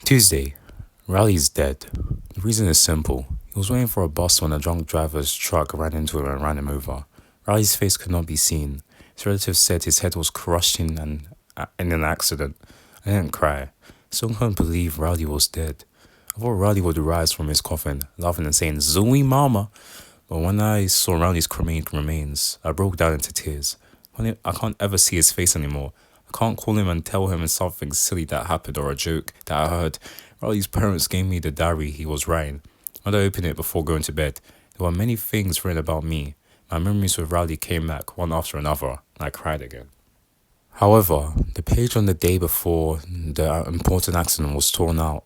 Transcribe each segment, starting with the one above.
Tuesday. Riley's dead. The reason is simple. He was waiting for a bus when a drunk driver's truck ran into him and ran him over. Riley's face could not be seen. His relatives said his head was crushed in an accident. I didn't cry. Still couldn't believe Riley was dead. I thought Riley would rise from his coffin, laughing and saying, "Zooey mama." But when I saw Riley's cremated remains, I broke down into tears. I can't ever see his face anymore. I can't call him and tell him something silly that happened or a joke that I heard. Riley's parents gave me the diary he was writing. When I opened it before going to bed, there were many things written about me. My memories with Riley came back one after another, and I cried again. However, the page on the day before the important accident was torn out,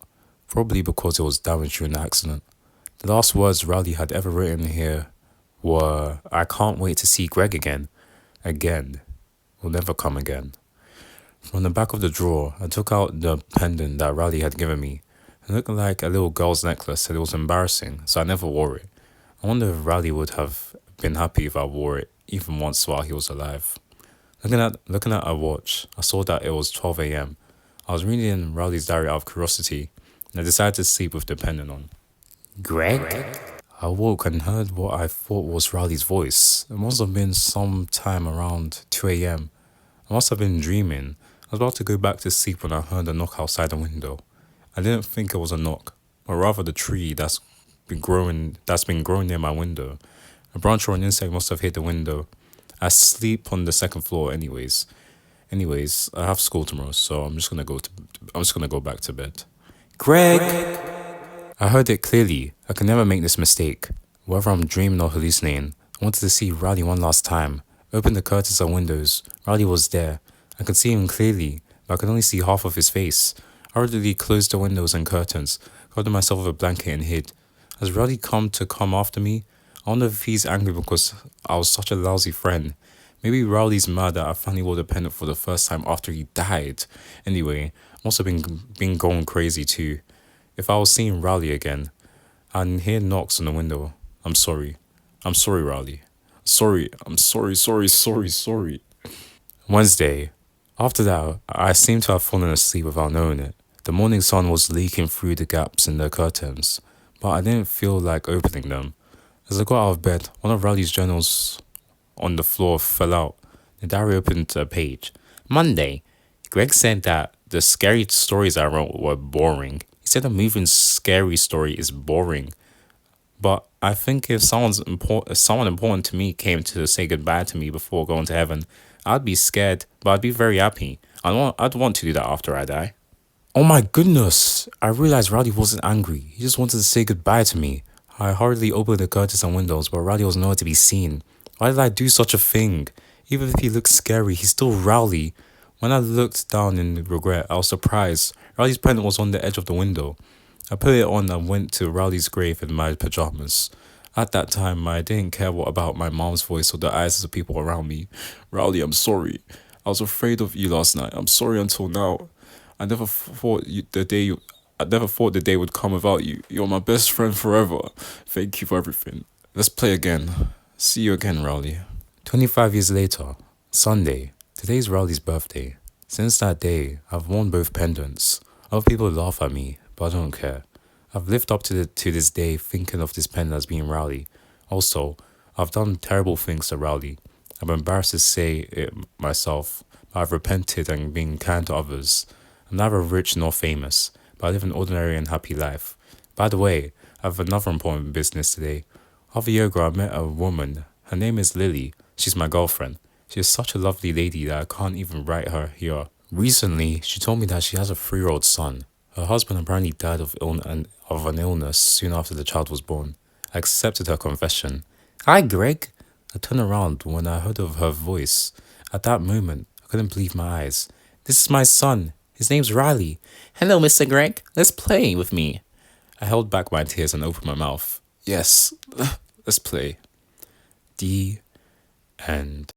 probably because it was damaged during the accident. The last words Riley had ever written here were, "I can't wait to see Greg again. Again. Will never come again." From the back of the drawer, I took out the pendant that Riley had given me. It looked like a little girl's necklace and it was embarrassing, so I never wore it. I wonder if Riley would have been happy if I wore it, even once while he was alive. Looking at a watch, I saw that it was 12 a.m. I was reading Riley's diary out of curiosity, and I decided to sleep with the pendant on. Greg? I woke and heard what I thought was Riley's voice. It must have been some time around 2 a.m. I must have been dreaming. I was about to go back to sleep when I heard a knock outside the window. I didn't think it was a knock, but rather the tree that's been growing near my window. A branch or an insect must have hit the window. I sleep on the second floor anyways. I have school tomorrow, so I'm just gonna go back to bed. Greg! I heard it clearly. I can never make this mistake. Whether I'm dreaming or hallucinating, I wanted to see Riley one last time. Opened the curtains and windows. Riley was there. I could see him clearly, but I could only see half of his face. I hurriedly closed the windows and curtains, covered myself with a blanket and hid. Has Riley come after me? I wonder if he's angry because I was such a lousy friend. Maybe Riley's mad that I finally wore the pendant for the first time after he died. Anyway, I must have been going crazy too. If I was seeing Riley again, and hear knocks on the window, I'm sorry. I'm sorry, Riley. Sorry. I'm sorry. Wednesday. After that, I seemed to have fallen asleep without knowing it. The morning sun was leaking through the gaps in the curtains, but I didn't feel like opening them. As I got out of bed, one of Riley's journals on the floor fell out. The diary opened to a page. Monday. Greg said that the scary stories I wrote were boring. He said a moving scary story is boring. But I think if someone important to me came to say goodbye to me before going to heaven, I'd be scared, but I'd be very happy. I'd want to do that after I die. Oh my goodness! I realized Riley wasn't angry. He just wanted to say goodbye to me. I hurriedly opened the curtains and windows, but Riley was nowhere to be seen. Why did I do such a thing? Even if he looked scary, he's still Riley. When I looked down in regret, I was surprised. Riley's pendant was on the edge of the window. I put it on and went to Riley's grave in my pajamas. At that time, I didn't care about my mom's voice or the eyes of the people around me. Riley, I'm sorry. I was afraid of you last night. I'm sorry until now. I never thought the day would come without you. You're my best friend forever. Thank you for everything. Let's play again. See you again, Riley. 25 years later, Sunday. Today's Riley's birthday. Since that day, I've worn both pendants. Other people laugh at me, but I don't care. I've lived up to this day thinking of this pendant as being Riley. Also, I've done terrible things to Riley. I'm embarrassed to say it myself, but I've repented and been kind to others. I'm neither rich nor famous, but I live an ordinary and happy life. By the way, I have another important business today. Half a year ago, I met a woman. Her name is Lily. She's my girlfriend. She is such a lovely lady that I can't even write her here. Recently, she told me that she has a 3-year-old son. Her husband apparently died of an illness soon after the child was born. I accepted her confession. Hi, Greg. I turned around when I heard of her voice. At that moment, I couldn't believe my eyes. This is my son. His name's Riley. Hello, Mr. Greg. Let's play with me. I held back my tears and opened my mouth. Yes, let's play. The end.